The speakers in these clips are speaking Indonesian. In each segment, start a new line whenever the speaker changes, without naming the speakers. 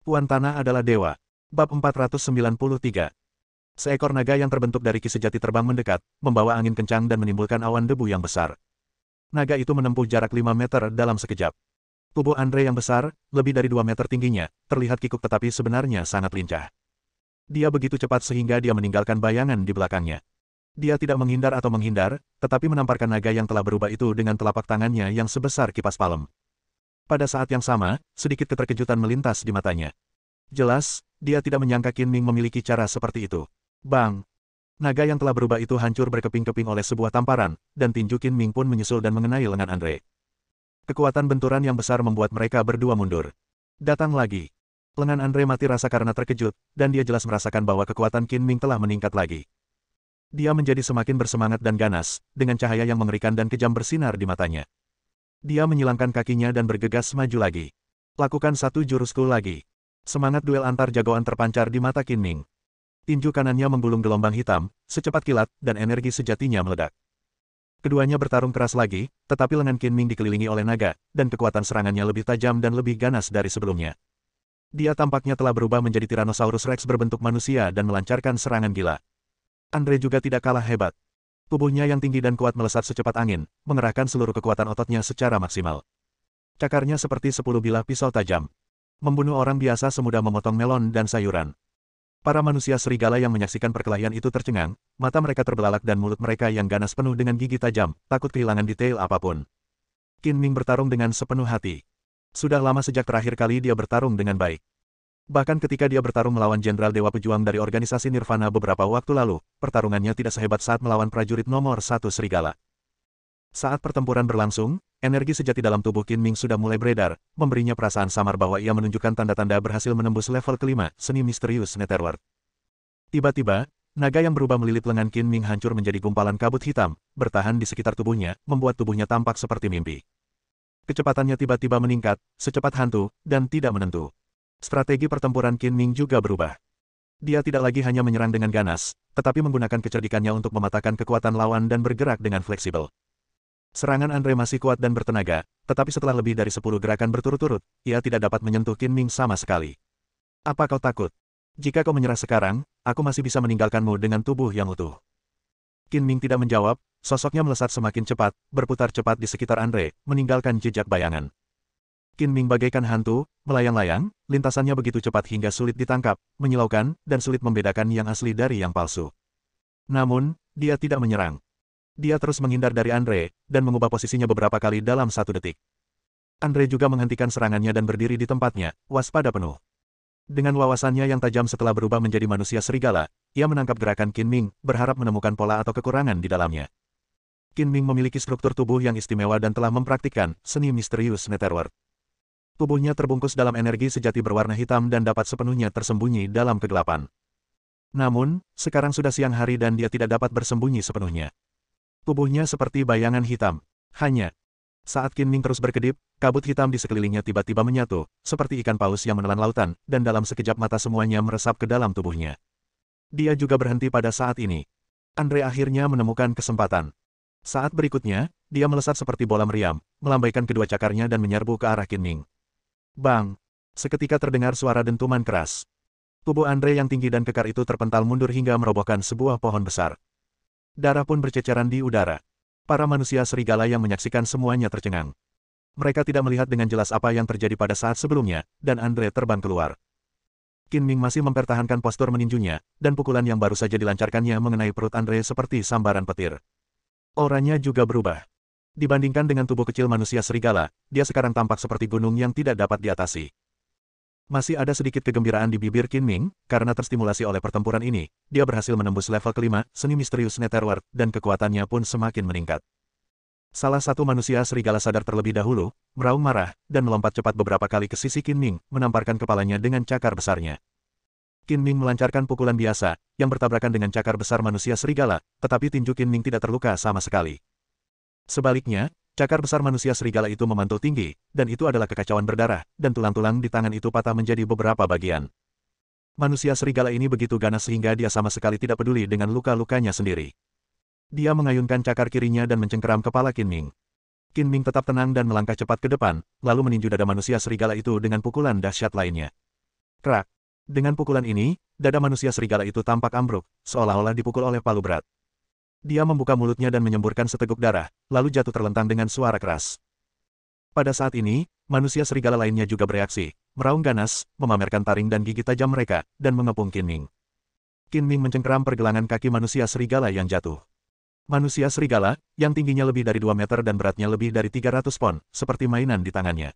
Tuan Tanah adalah dewa. Bab 493. Seekor naga yang terbentuk dari ki sejati terbang mendekat, membawa angin kencang dan menimbulkan awan debu yang besar. Naga itu menempuh jarak 5 meter dalam sekejap. Tubuh Andre yang besar, lebih dari 2 meter tingginya, terlihat kikuk tetapi sebenarnya sangat lincah. Dia begitu cepat sehingga dia meninggalkan bayangan di belakangnya. Dia tidak menghindar atau menghindar, tetapi menamparkan naga yang telah berubah itu dengan telapak tangannya yang sebesar kipas palem. Pada saat yang sama, sedikit keterkejutan melintas di matanya. Jelas, dia tidak menyangka Qin Ming memiliki cara seperti itu. Bang! Naga yang telah berubah itu hancur berkeping-keping oleh sebuah tamparan, dan tinju Qin Ming pun menyusul dan mengenai lengan Andre. Kekuatan benturan yang besar membuat mereka berdua mundur. Datang lagi. Lengan Andre mati rasa karena terkejut, dan dia jelas merasakan bahwa kekuatan Qin Ming telah meningkat lagi. Dia menjadi semakin bersemangat dan ganas, dengan cahaya yang mengerikan dan kejam bersinar di matanya. Dia menyilangkan kakinya dan bergegas maju lagi. Lakukan satu jurusku lagi. Semangat duel antar jagoan terpancar di mata Qin Ming. Tinju kanannya menggulung gelombang hitam, secepat kilat, dan energi sejatinya meledak. Keduanya bertarung keras lagi, tetapi lengan Qin Ming dikelilingi oleh naga, dan kekuatan serangannya lebih tajam dan lebih ganas dari sebelumnya. Dia tampaknya telah berubah menjadi Tyrannosaurus Rex berbentuk manusia dan melancarkan serangan gila. Andre juga tidak kalah hebat. Tubuhnya yang tinggi dan kuat melesat secepat angin, mengerahkan seluruh kekuatan ototnya secara maksimal. Cakarnya seperti 10 bilah pisau tajam. Membunuh orang biasa semudah memotong melon dan sayuran. Para manusia serigala yang menyaksikan perkelahian itu tercengang, mata mereka terbelalak dan mulut mereka yang ganas penuh dengan gigi tajam, takut kehilangan detail apapun. Qin Ming bertarung dengan sepenuh hati. Sudah lama sejak terakhir kali dia bertarung dengan baik. Bahkan ketika dia bertarung melawan Jenderal Dewa Pejuang dari organisasi Nirvana beberapa waktu lalu, pertarungannya tidak sehebat saat melawan prajurit nomor 1 serigala. Saat pertempuran berlangsung, energi sejati dalam tubuh Qin Ming sudah mulai beredar, memberinya perasaan samar bahwa ia menunjukkan tanda-tanda berhasil menembus level kelima, seni misterius Netherworld. Tiba-tiba, naga yang berubah melilit lengan Qin Ming hancur menjadi gumpalan kabut hitam, bertahan di sekitar tubuhnya, membuat tubuhnya tampak seperti mimpi. Kecepatannya tiba-tiba meningkat, secepat hantu, dan tidak menentu. Strategi pertempuran Qin Ming juga berubah. Dia tidak lagi hanya menyerang dengan ganas, tetapi menggunakan kecerdikannya untuk mematahkan kekuatan lawan dan bergerak dengan fleksibel. Serangan Andre masih kuat dan bertenaga, tetapi setelah lebih dari 10 gerakan berturut-turut, ia tidak dapat menyentuh Qin Ming sama sekali. Apa kau takut? Jika kau menyerah sekarang, aku masih bisa meninggalkanmu dengan tubuh yang utuh. Qin Ming tidak menjawab, sosoknya melesat semakin cepat, berputar cepat di sekitar Andre, meninggalkan jejak bayangan. Qin Ming bagaikan hantu, melayang-layang, lintasannya begitu cepat hingga sulit ditangkap, menyilaukan, dan sulit membedakan yang asli dari yang palsu. Namun, dia tidak menyerang. Dia terus menghindar dari Andre, dan mengubah posisinya beberapa kali dalam 1 detik. Andre juga menghentikan serangannya dan berdiri di tempatnya, waspada penuh. Dengan wawasannya yang tajam setelah berubah menjadi manusia serigala, ia menangkap gerakan Qin Ming, berharap menemukan pola atau kekurangan di dalamnya. Qin Ming memiliki struktur tubuh yang istimewa dan telah mempraktikkan seni misterius Netherworld. Tubuhnya terbungkus dalam energi sejati berwarna hitam dan dapat sepenuhnya tersembunyi dalam kegelapan. Namun, sekarang sudah siang hari dan dia tidak dapat bersembunyi sepenuhnya. Tubuhnya seperti bayangan hitam. Hanya saat Qin Ming terus berkedip, kabut hitam di sekelilingnya tiba-tiba menyatu, seperti ikan paus yang menelan lautan, dan dalam sekejap mata semuanya meresap ke dalam tubuhnya. Dia juga berhenti pada saat ini. Andre akhirnya menemukan kesempatan. Saat berikutnya, dia melesat seperti bola meriam, melambaikan kedua cakarnya dan menyerbu ke arah Qin Ming. Bang! Seketika terdengar suara dentuman keras. Tubuh Andre yang tinggi dan kekar itu terpental mundur hingga merobohkan sebuah pohon besar. Darah pun berceceran di udara. Para manusia serigala yang menyaksikan semuanya tercengang. Mereka tidak melihat dengan jelas apa yang terjadi pada saat sebelumnya, dan Andre terbang keluar. Qin Ming masih mempertahankan postur meninjunya, dan pukulan yang baru saja dilancarkannya mengenai perut Andre seperti sambaran petir. Auranya juga berubah. Dibandingkan dengan tubuh kecil manusia serigala, dia sekarang tampak seperti gunung yang tidak dapat diatasi. Masih ada sedikit kegembiraan di bibir Qin Ming, karena terstimulasi oleh pertempuran ini, dia berhasil menembus level kelima, seni misterius Netherworld, dan kekuatannya pun semakin meningkat. Salah satu manusia serigala sadar terlebih dahulu, meraung marah, dan melompat cepat beberapa kali ke sisi Qin Ming, menamparkan kepalanya dengan cakar besarnya. Qin Ming melancarkan pukulan biasa, yang bertabrakan dengan cakar besar manusia serigala, tetapi tinju Qin Ming tidak terluka sama sekali. Sebaliknya, cakar besar manusia serigala itu memantul tinggi, dan itu adalah kekacauan berdarah, dan tulang-tulang di tangan itu patah menjadi beberapa bagian. Manusia serigala ini begitu ganas sehingga dia sama sekali tidak peduli dengan luka-lukanya sendiri. Dia mengayunkan cakar kirinya dan mencengkeram kepala Qin Ming. Qin Ming tetap tenang dan melangkah cepat ke depan, lalu meninju dada manusia serigala itu dengan pukulan dahsyat lainnya. Krak. Dengan pukulan ini, dada manusia serigala itu tampak ambruk, seolah-olah dipukul oleh palu berat. Dia membuka mulutnya dan menyemburkan seteguk darah, lalu jatuh terlentang dengan suara keras. Pada saat ini, manusia serigala lainnya juga bereaksi, meraung ganas, memamerkan taring dan gigi tajam mereka, dan mengepung Qin Ming. Qin Ming mencengkeram pergelangan kaki manusia serigala yang jatuh. Manusia serigala, yang tingginya lebih dari 2 meter dan beratnya lebih dari 300 pon, seperti mainan di tangannya.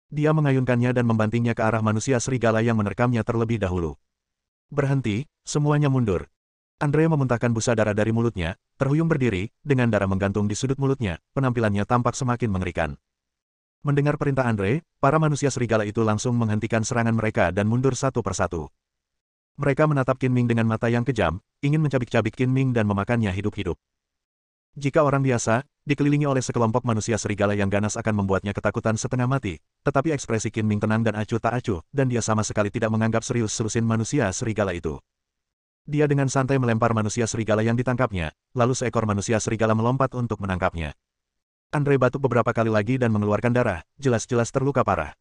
Dia mengayunkannya dan membantingnya ke arah manusia serigala yang menerkamnya terlebih dahulu. Berhenti, semuanya mundur. Andre memuntahkan busa darah dari mulutnya, terhuyung berdiri, dengan darah menggantung di sudut mulutnya, penampilannya tampak semakin mengerikan. Mendengar perintah Andre, para manusia serigala itu langsung menghentikan serangan mereka dan mundur satu persatu. Mereka menatap Qin Ming dengan mata yang kejam, ingin mencabik-cabik Qin Ming dan memakannya hidup-hidup. Jika orang biasa, dikelilingi oleh sekelompok manusia serigala yang ganas akan membuatnya ketakutan setengah mati, tetapi ekspresi Qin Ming tenang dan acuh tak acuh, dan dia sama sekali tidak menganggap serius selusin manusia serigala itu. Dia dengan santai melempar manusia serigala yang ditangkapnya, lalu seekor manusia serigala melompat untuk menangkapnya. Andre batuk beberapa kali lagi dan mengeluarkan darah, jelas-jelas terluka parah.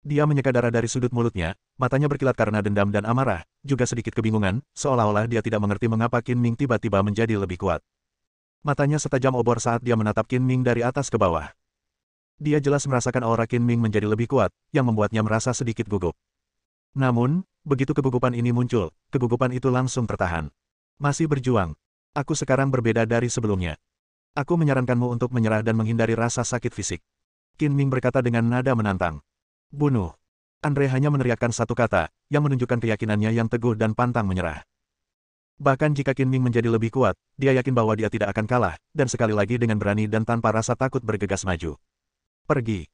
Dia menyeka darah dari sudut mulutnya, matanya berkilat karena dendam dan amarah, juga sedikit kebingungan, seolah-olah dia tidak mengerti mengapa Qin Ming tiba-tiba menjadi lebih kuat. Matanya setajam obor saat dia menatap Qin Ming dari atas ke bawah. Dia jelas merasakan aura Qin Ming menjadi lebih kuat, yang membuatnya merasa sedikit gugup. Namun, begitu kegugupan ini muncul, kegugupan itu langsung tertahan. Masih berjuang. Aku sekarang berbeda dari sebelumnya. Aku menyarankanmu untuk menyerah dan menghindari rasa sakit fisik. Qin Ming berkata dengan nada menantang. Bunuh. Andre hanya meneriakkan satu kata, yang menunjukkan keyakinannya yang teguh dan pantang menyerah. Bahkan jika Qin Ming menjadi lebih kuat, dia yakin bahwa dia tidak akan kalah, dan sekali lagi dengan berani dan tanpa rasa takut bergegas maju. Pergi.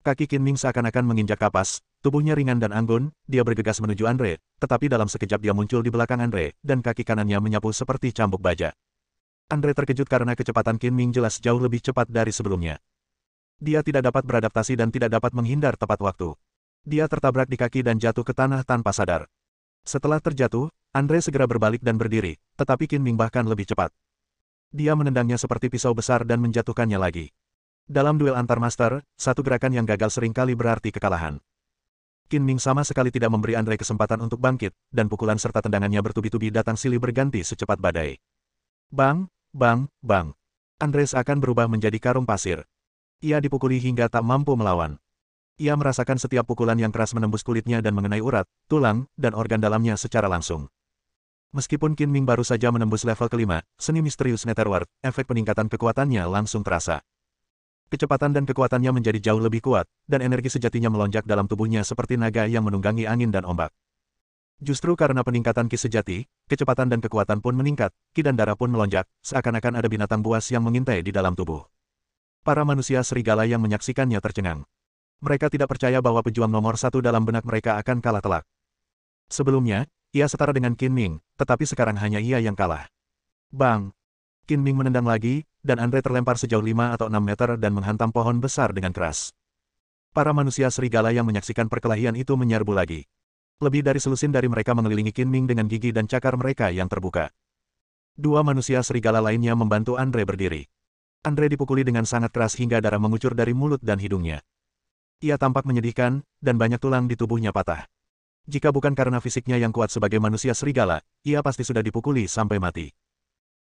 Kaki Qin Ming seakan-akan menginjak kapas, tubuhnya ringan dan anggun, dia bergegas menuju Andre, tetapi dalam sekejap dia muncul di belakang Andre, dan kaki kanannya menyapu seperti cambuk baja. Andre terkejut karena kecepatan Qin Ming jelas jauh lebih cepat dari sebelumnya. Dia tidak dapat beradaptasi dan tidak dapat menghindar tepat waktu. Dia tertabrak di kaki dan jatuh ke tanah tanpa sadar. Setelah terjatuh, Andre segera berbalik dan berdiri, tetapi Qin Ming bahkan lebih cepat. Dia menendangnya seperti pisau besar dan menjatuhkannya lagi. Dalam duel antar master, satu gerakan yang gagal seringkali berarti kekalahan. Qin Ming sama sekali tidak memberi Andre kesempatan untuk bangkit, dan pukulan serta tendangannya bertubi-tubi datang silih berganti secepat badai. Bang, bang, bang. Andre seakan berubah menjadi karung pasir. Ia dipukuli hingga tak mampu melawan. Ia merasakan setiap pukulan yang keras menembus kulitnya dan mengenai urat, tulang, dan organ dalamnya secara langsung. Meskipun Qin Ming baru saja menembus level kelima, seni misterius Netherworld, efek peningkatan kekuatannya langsung terasa. Kecepatan dan kekuatannya menjadi jauh lebih kuat, dan energi sejatinya melonjak dalam tubuhnya seperti naga yang menunggangi angin dan ombak. Justru karena peningkatan ki sejati, kecepatan dan kekuatan pun meningkat, ki dan darah pun melonjak, seakan-akan ada binatang buas yang mengintai di dalam tubuh. Para manusia serigala yang menyaksikannya tercengang. Mereka tidak percaya bahwa pejuang nomor satu dalam benak mereka akan kalah telak. Sebelumnya, ia setara dengan Qin Ming, tetapi sekarang hanya ia yang kalah. Bang! Qin Ming menendang lagi, dan Andre terlempar sejauh 5 atau 6 meter dan menghantam pohon besar dengan keras. Para manusia serigala yang menyaksikan perkelahian itu menyerbu lagi. Lebih dari selusin dari mereka mengelilingi Qin Ming dengan gigi dan cakar mereka yang terbuka. Dua manusia serigala lainnya membantu Andre berdiri. Andre dipukuli dengan sangat keras hingga darah mengucur dari mulut dan hidungnya. Ia tampak menyedihkan, dan banyak tulang di tubuhnya patah. Jika bukan karena fisiknya yang kuat sebagai manusia serigala, ia pasti sudah dipukuli sampai mati.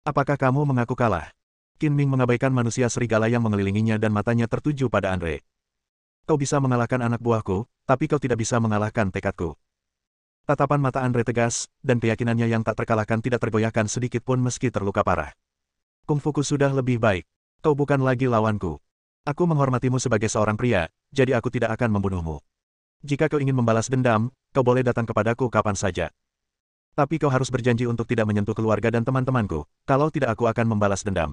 Apakah kamu mengaku kalah? Qin Ming mengabaikan manusia serigala yang mengelilinginya dan matanya tertuju pada Andre. Kau bisa mengalahkan anak buahku, tapi kau tidak bisa mengalahkan tekadku. Tatapan mata Andre tegas, dan keyakinannya yang tak terkalahkan tidak tergoyahkan sedikit pun meski terluka parah. Kung Fuku sudah lebih baik. Kau bukan lagi lawanku. Aku menghormatimu sebagai seorang pria, jadi aku tidak akan membunuhmu. Jika kau ingin membalas dendam, kau boleh datang kepadaku kapan saja. Tapi kau harus berjanji untuk tidak menyentuh keluarga dan teman-temanku, kalau tidak aku akan membalas dendam.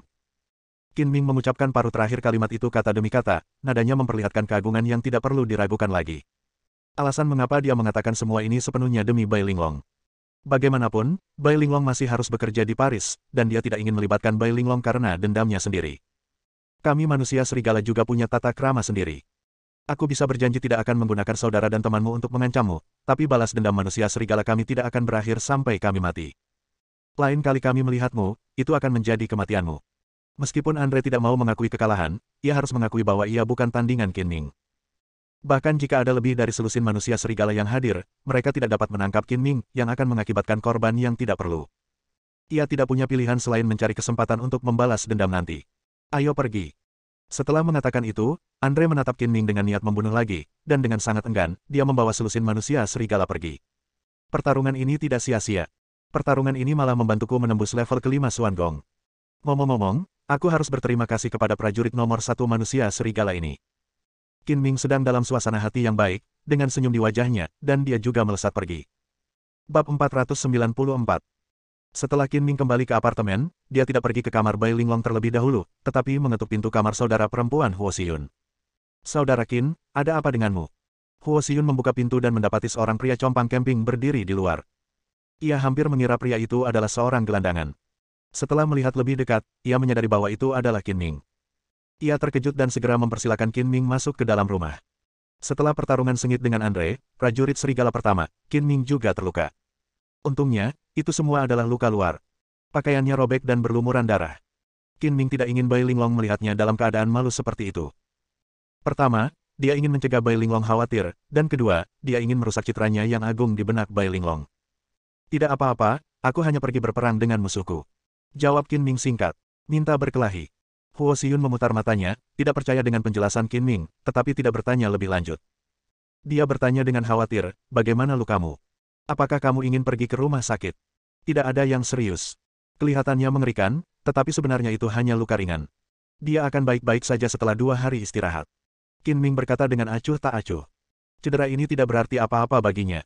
Qin Ming mengucapkan paruh terakhir kalimat itu kata demi kata, nadanya memperlihatkan keagungan yang tidak perlu diragukan lagi. Alasan mengapa dia mengatakan semua ini sepenuhnya demi Bai Linglong. Bagaimanapun, Bai Linglong masih harus bekerja di Paris, dan dia tidak ingin melibatkan Bai Linglong karena dendamnya sendiri. Kami manusia serigala juga punya tata krama sendiri. Aku bisa berjanji tidak akan menggunakan saudara dan temanmu untuk mengancammu, tapi balas dendam manusia serigala kami tidak akan berakhir sampai kami mati. Lain kali kami melihatmu, itu akan menjadi kematianmu. Meskipun Andre tidak mau mengakui kekalahan, ia harus mengakui bahwa ia bukan tandingan Qin Ming. Bahkan jika ada lebih dari selusin manusia serigala yang hadir, mereka tidak dapat menangkap Qin Ming, yang akan mengakibatkan korban yang tidak perlu. Ia tidak punya pilihan selain mencari kesempatan untuk membalas dendam nanti. Ayo pergi. Setelah mengatakan itu, Andre menatap Qin Ming dengan niat membunuh lagi, dan dengan sangat enggan, dia membawa selusin manusia serigala pergi. Pertarungan ini tidak sia-sia. Pertarungan ini malah membantuku menembus level kelima Xuan Gong. Ngomong-ngomong, aku harus berterima kasih kepada prajurit nomor 1 manusia serigala ini. Qin Ming sedang dalam suasana hati yang baik, dengan senyum di wajahnya, dan dia juga melesat pergi. Bab 494. Setelah Qin Ming kembali ke apartemen, dia tidak pergi ke kamar Bai Linglong terlebih dahulu, tetapi mengetuk pintu kamar saudara perempuan Huo Xiyun. Saudara Qin, ada apa denganmu? Huo Xiyun membuka pintu dan mendapati seorang pria compang camping berdiri di luar. Ia hampir mengira pria itu adalah seorang gelandangan. Setelah melihat lebih dekat, ia menyadari bahwa itu adalah Qin Ming. Ia terkejut dan segera mempersilakan Qin Ming masuk ke dalam rumah. Setelah pertarungan sengit dengan Andre, prajurit serigala pertama, Qin Ming juga terluka. Untungnya, itu semua adalah luka luar. Pakaiannya robek dan berlumuran darah. Qin Ming tidak ingin Bai Linglong melihatnya dalam keadaan malu seperti itu. Pertama, dia ingin mencegah Bai Linglong khawatir, dan kedua, dia ingin merusak citranya yang agung di benak Bai Linglong. Tidak apa-apa, aku hanya pergi berperang dengan musuhku. Jawab Qin Ming singkat. Minta berkelahi. Huo Xiyun memutar matanya, tidak percaya dengan penjelasan Qin Ming, tetapi tidak bertanya lebih lanjut. Dia bertanya dengan khawatir, bagaimana lukamu? Apakah kamu ingin pergi ke rumah sakit? Tidak ada yang serius. Kelihatannya mengerikan, tetapi sebenarnya itu hanya luka ringan. Dia akan baik-baik saja setelah 2 hari istirahat. Qin Ming berkata dengan acuh tak acuh. Cedera ini tidak berarti apa-apa baginya.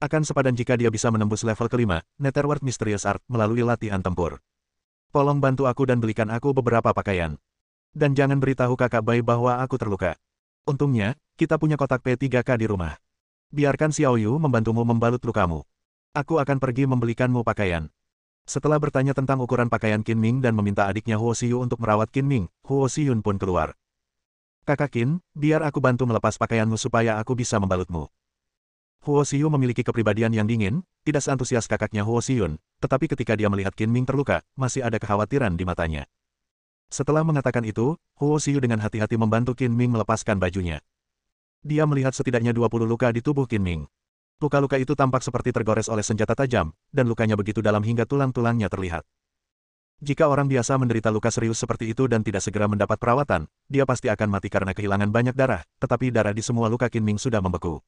Akan sepadan jika dia bisa menembus level kelima, Netherworld Mysterious Art, melalui latihan tempur. Tolong bantu aku dan belikan aku beberapa pakaian. Dan jangan beritahu kakak Bai bahwa aku terluka. Untungnya, kita punya kotak P3K di rumah. Biarkan Xiao Yu membantumu membalut lukamu. Aku akan pergi membelikanmu pakaian. Setelah bertanya tentang ukuran pakaian Qin Ming dan meminta adiknya Huo Xiyu untuk merawat Qin Ming, Huo Xiyun pun keluar. Kakak Qin, biar aku bantu melepas pakaianmu supaya aku bisa membalutmu. Huo Xiyu memiliki kepribadian yang dingin, tidak seantusias kakaknya Huo Xiyun, tetapi ketika dia melihat Qin Ming terluka, masih ada kekhawatiran di matanya. Setelah mengatakan itu, Huo Xiyu dengan hati-hati membantu Qin Ming melepaskan bajunya. Dia melihat setidaknya 20 luka di tubuh Qin Ming. Luka-luka itu tampak seperti tergores oleh senjata tajam, dan lukanya begitu dalam hingga tulang-tulangnya terlihat. Jika orang biasa menderita luka serius seperti itu dan tidak segera mendapat perawatan, dia pasti akan mati karena kehilangan banyak darah, tetapi darah di semua luka Qin Ming sudah membeku.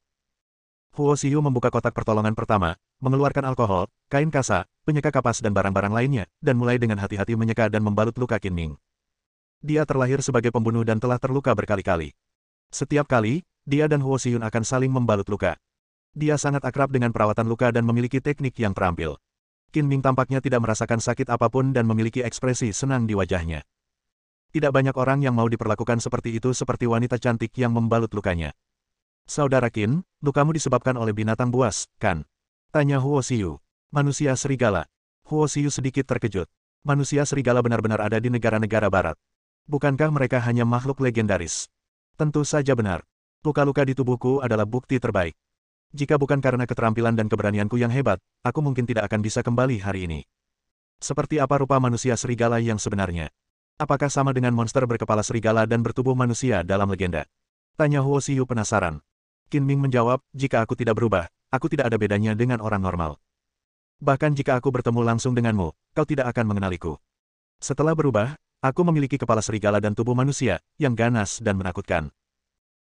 Huo Xiyu membuka kotak pertolongan pertama, mengeluarkan alkohol, kain kasa, penyeka kapas dan barang-barang lainnya, dan mulai dengan hati-hati menyeka dan membalut luka Qin Ming. Dia terlahir sebagai pembunuh dan telah terluka berkali-kali. Setiap kali, dia dan Huo Xiyun akan saling membalut luka. Dia sangat akrab dengan perawatan luka dan memiliki teknik yang terampil. Qin Ming tampaknya tidak merasakan sakit apapun dan memiliki ekspresi senang di wajahnya. Tidak banyak orang yang mau diperlakukan seperti itu seperti wanita cantik yang membalut lukanya. Saudara Qin, lukamu disebabkan oleh binatang buas, kan? Tanya Huo Xiyu. Manusia serigala. Huo Xiyu sedikit terkejut. Manusia serigala benar-benar ada di negara-negara barat. Bukankah mereka hanya makhluk legendaris? Tentu saja benar. Luka-luka di tubuhku adalah bukti terbaik. Jika bukan karena keterampilan dan keberanianku yang hebat, aku mungkin tidak akan bisa kembali hari ini. Seperti apa rupa manusia serigala yang sebenarnya? Apakah sama dengan monster berkepala serigala dan bertubuh manusia dalam legenda? Tanya Huo Xiyu penasaran. Qin Ming menjawab, jika aku tidak berubah, aku tidak ada bedanya dengan orang normal. Bahkan jika aku bertemu langsung denganmu, kau tidak akan mengenaliku. Setelah berubah, aku memiliki kepala serigala dan tubuh manusia, yang ganas dan menakutkan.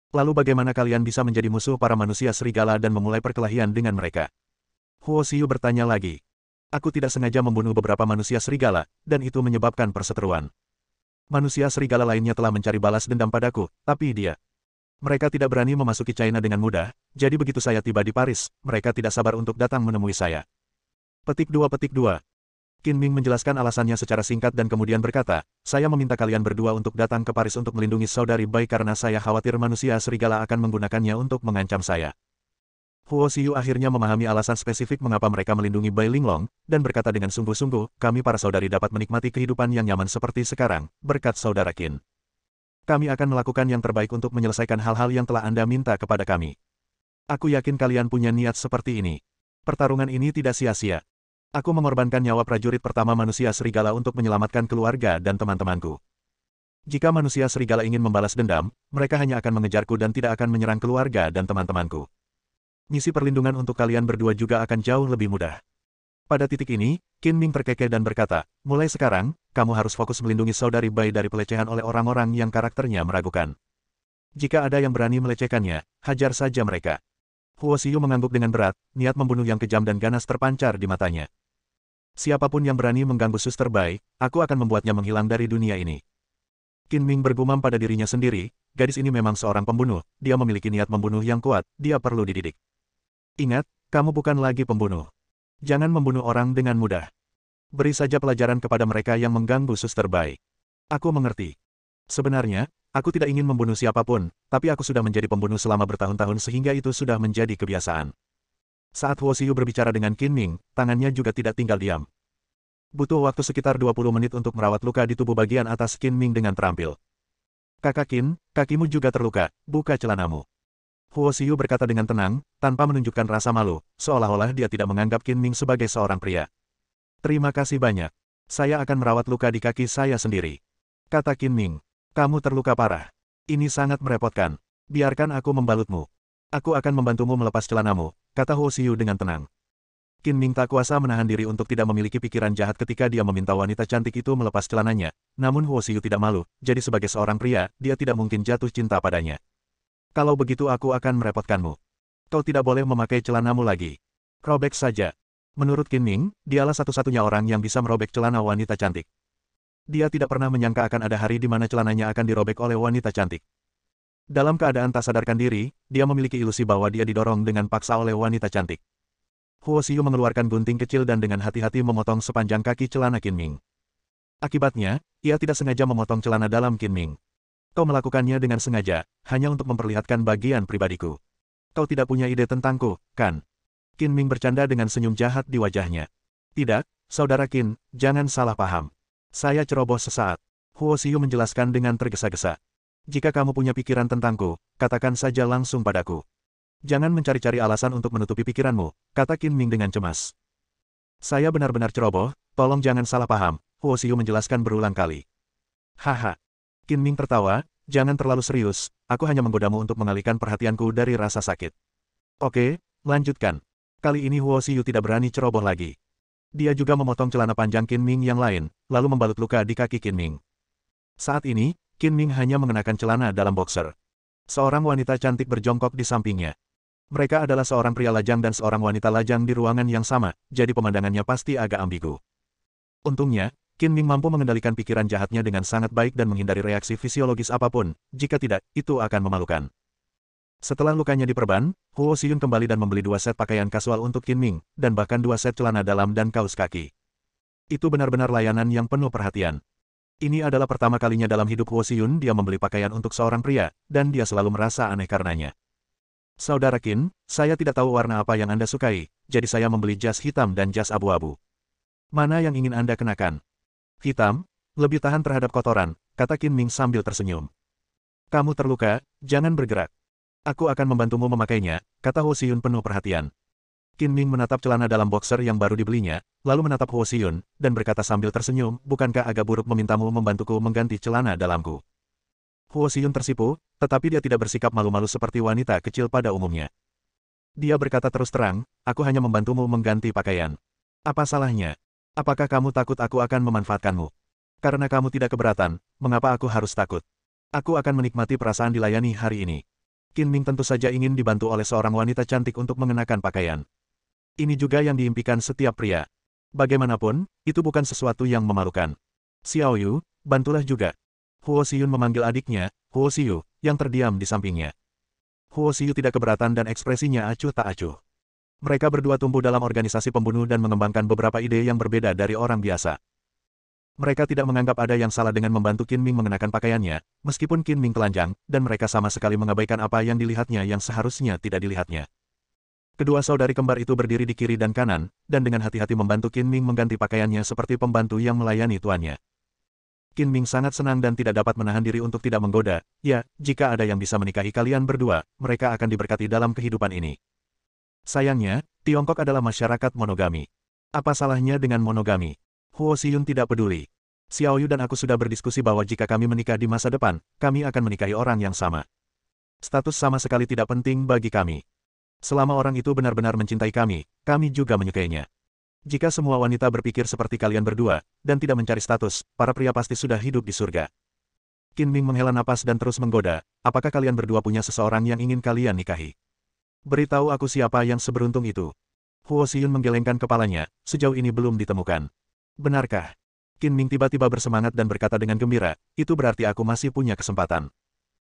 Lalu bagaimana kalian bisa menjadi musuh para manusia serigala dan memulai perkelahian dengan mereka? Huo Xiyu bertanya lagi. Aku tidak sengaja membunuh beberapa manusia serigala, dan itu menyebabkan perseteruan. Manusia serigala lainnya telah mencari balas dendam padaku, tapi mereka tidak berani memasuki China dengan mudah, jadi begitu saya tiba di Paris, mereka tidak sabar untuk datang menemui saya. Petik 2. Qin Ming menjelaskan alasannya secara singkat dan kemudian berkata, saya meminta kalian berdua untuk datang ke Paris untuk melindungi saudari Bai karena saya khawatir manusia serigala akan menggunakannya untuk mengancam saya. Huo Xiyu akhirnya memahami alasan spesifik mengapa mereka melindungi Bai Linglong, dan berkata dengan sungguh-sungguh, kami para saudari dapat menikmati kehidupan yang nyaman seperti sekarang, berkat saudara Qin. Kami akan melakukan yang terbaik untuk menyelesaikan hal-hal yang telah Anda minta kepada kami. Aku yakin kalian punya niat seperti ini. Pertarungan ini tidak sia-sia. Aku mengorbankan nyawa prajurit pertama manusia serigala untuk menyelamatkan keluarga dan teman-temanku. Jika manusia serigala ingin membalas dendam, mereka hanya akan mengejarku dan tidak akan menyerang keluarga dan teman-temanku. Misi perlindungan untuk kalian berdua juga akan jauh lebih mudah. Pada titik ini, Qin Ming terkekeh dan berkata, mulai sekarang, kamu harus fokus melindungi saudari Bai dari pelecehan oleh orang-orang yang karakternya meragukan. Jika ada yang berani melecehkannya, hajar saja mereka. Huo Xiyu mengangguk dengan berat, niat membunuh yang kejam dan ganas terpancar di matanya. Siapapun yang berani mengganggu Suster Bai, aku akan membuatnya menghilang dari dunia ini. Qin Ming bergumam pada dirinya sendiri, gadis ini memang seorang pembunuh, dia memiliki niat membunuh yang kuat, dia perlu dididik. Ingat, kamu bukan lagi pembunuh. Jangan membunuh orang dengan mudah. Beri saja pelajaran kepada mereka yang mengganggu Suster Bai. Aku mengerti. Sebenarnya, aku tidak ingin membunuh siapapun, tapi aku sudah menjadi pembunuh selama bertahun-tahun sehingga itu sudah menjadi kebiasaan. Saat Huo Xiyu berbicara dengan Qin Ming, tangannya juga tidak tinggal diam. Butuh waktu sekitar 20 menit untuk merawat luka di tubuh bagian atas Qin Ming dengan terampil. Kakak Qin, kakimu juga terluka, buka celanamu. Huo Xiyu berkata dengan tenang, tanpa menunjukkan rasa malu, seolah-olah dia tidak menganggap Qin Ming sebagai seorang pria. Terima kasih banyak. Saya akan merawat luka di kaki saya sendiri. Kata Qin Ming, kamu terluka parah. Ini sangat merepotkan. Biarkan aku membalutmu. Aku akan membantumu melepas celanamu, kata Huo Xiyu dengan tenang. Qin Ming tak kuasa menahan diri untuk tidak memiliki pikiran jahat ketika dia meminta wanita cantik itu melepas celananya. Namun Huo Xiyu tidak malu, jadi sebagai seorang pria, dia tidak mungkin jatuh cinta padanya. Kalau begitu aku akan merepotkanmu. Kau tidak boleh memakai celanamu lagi. Robek saja. Menurut Qin Ming, dialah satu-satunya orang yang bisa merobek celana wanita cantik. Dia tidak pernah menyangka akan ada hari di mana celananya akan dirobek oleh wanita cantik. Dalam keadaan tak sadarkan diri, dia memiliki ilusi bahwa dia didorong dengan paksa oleh wanita cantik. Huo Xiyu mengeluarkan gunting kecil dan dengan hati-hati memotong sepanjang kaki celana Qin Ming. Akibatnya, ia tidak sengaja memotong celana dalam Qin Ming. Kau melakukannya dengan sengaja, hanya untuk memperlihatkan bagian pribadiku. Kau tidak punya ide tentangku, kan? Qin Ming bercanda dengan senyum jahat di wajahnya. Tidak, saudara Qin, jangan salah paham. Saya ceroboh sesaat. Huo Xiyu menjelaskan dengan tergesa-gesa. Jika kamu punya pikiran tentangku, katakan saja langsung padaku. Jangan mencari-cari alasan untuk menutupi pikiranmu, kata Qin Ming dengan cemas. Saya benar-benar ceroboh, tolong jangan salah paham, Huo Xiyu menjelaskan berulang kali. Haha. Qin Ming tertawa, jangan terlalu serius, aku hanya menggodamu untuk mengalihkan perhatianku dari rasa sakit. Oke, lanjutkan. Kali ini Huo Xiyu tidak berani ceroboh lagi. Dia juga memotong celana panjang Qin Ming yang lain, lalu membalut luka di kaki Qin Ming. Saat ini, Qin Ming hanya mengenakan celana dalam boxer. Seorang wanita cantik berjongkok di sampingnya. Mereka adalah seorang pria lajang dan seorang wanita lajang di ruangan yang sama, jadi pemandangannya pasti agak ambigu. Untungnya, Qin Ming mampu mengendalikan pikiran jahatnya dengan sangat baik dan menghindari reaksi fisiologis apapun, jika tidak, itu akan memalukan. Setelah lukanya diperban, Huo Xiyu kembali dan membeli 2 set pakaian kasual untuk Qin Ming, dan bahkan 2 set celana dalam dan kaus kaki. Itu benar-benar layanan yang penuh perhatian. Ini adalah pertama kalinya dalam hidup Huo Xiyu dia membeli pakaian untuk seorang pria, dan dia selalu merasa aneh karenanya. Saudara Qin, saya tidak tahu warna apa yang Anda sukai, jadi saya membeli jas hitam dan jas abu-abu. Mana yang ingin Anda kenakan? Hitam, lebih tahan terhadap kotoran, kata Qin Ming sambil tersenyum. Kamu terluka, jangan bergerak. Aku akan membantumu memakainya, kata Huo Xiyu penuh perhatian. Qin Ming menatap celana dalam boxer yang baru dibelinya, lalu menatap Huo Xiyu, dan berkata sambil tersenyum, bukankah agak buruk memintamu membantuku mengganti celana dalamku? Huo Xiyu tersipu, tetapi dia tidak bersikap malu-malu seperti wanita kecil pada umumnya. Dia berkata terus terang, aku hanya membantumu mengganti pakaian. Apa salahnya? Apakah kamu takut aku akan memanfaatkanmu? Karena kamu tidak keberatan, mengapa aku harus takut? Aku akan menikmati perasaan dilayani hari ini. Qin Ming tentu saja ingin dibantu oleh seorang wanita cantik untuk mengenakan pakaian. Ini juga yang diimpikan setiap pria. Bagaimanapun, itu bukan sesuatu yang memalukan. Xiao Yu, bantulah juga. Huo Xiyu memanggil adiknya, Huo Xiyu, yang terdiam di sampingnya. Huo Xiyu tidak keberatan dan ekspresinya acuh tak acuh. Mereka berdua tumbuh dalam organisasi pembunuh dan mengembangkan beberapa ide yang berbeda dari orang biasa. Mereka tidak menganggap ada yang salah dengan membantu Qin Ming mengenakan pakaiannya, meskipun Qin Ming telanjang, dan mereka sama sekali mengabaikan apa yang dilihatnya yang seharusnya tidak dilihatnya. Kedua saudari kembar itu berdiri di kiri dan kanan, dan dengan hati-hati membantu Qin Ming mengganti pakaiannya seperti pembantu yang melayani tuannya. Qin Ming sangat senang dan tidak dapat menahan diri untuk tidak menggoda, ya, jika ada yang bisa menikahi kalian berdua, mereka akan diberkati dalam kehidupan ini. Sayangnya, Tiongkok adalah masyarakat monogami. Apa salahnya dengan monogami? Huo Xiyu tidak peduli. Xiao Yu dan aku sudah berdiskusi bahwa jika kami menikah di masa depan, kami akan menikahi orang yang sama. Status sama sekali tidak penting bagi kami. Selama orang itu benar-benar mencintai kami juga menyukainya. Jika semua wanita berpikir seperti kalian berdua, dan tidak mencari status, para pria pasti sudah hidup di surga. Qin Ming menghela napas dan terus menggoda, apakah kalian berdua punya seseorang yang ingin kalian nikahi? Beritahu aku siapa yang seberuntung itu. Huo Xiyun menggelengkan kepalanya, sejauh ini belum ditemukan. Benarkah? Qin Ming tiba-tiba bersemangat dan berkata dengan gembira, itu berarti aku masih punya kesempatan.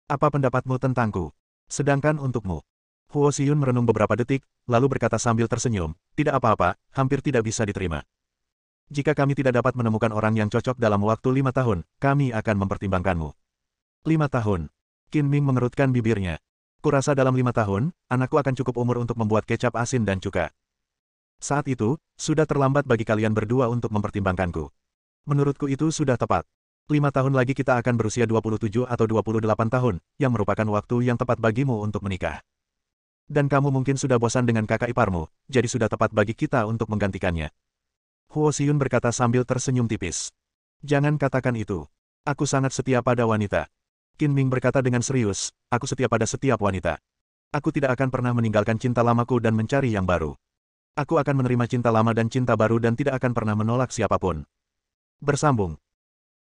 Apa pendapatmu tentangku? Sedangkan untukmu? Huo Xiyun merenung beberapa detik, lalu berkata sambil tersenyum, tidak apa-apa, hampir tidak bisa diterima. Jika kami tidak dapat menemukan orang yang cocok dalam waktu 5 tahun, kami akan mempertimbangkanmu. 5 tahun. Qin Ming mengerutkan bibirnya. Kurasa dalam 5 tahun, anakku akan cukup umur untuk membuat kecap asin dan cuka. Saat itu, sudah terlambat bagi kalian berdua untuk mempertimbangkanku. Menurutku itu sudah tepat. 5 tahun lagi kita akan berusia 27 atau 28 tahun, yang merupakan waktu yang tepat bagimu untuk menikah. Dan kamu mungkin sudah bosan dengan kakak iparmu, jadi sudah tepat bagi kita untuk menggantikannya. Huo Xiyun berkata sambil tersenyum tipis. Jangan katakan itu. Aku sangat setia pada wanita. Qin Ming berkata dengan serius, aku setia pada setiap wanita. Aku tidak akan pernah meninggalkan cinta lamaku dan mencari yang baru. Aku akan menerima cinta lama dan cinta baru dan tidak akan pernah menolak siapapun. Bersambung.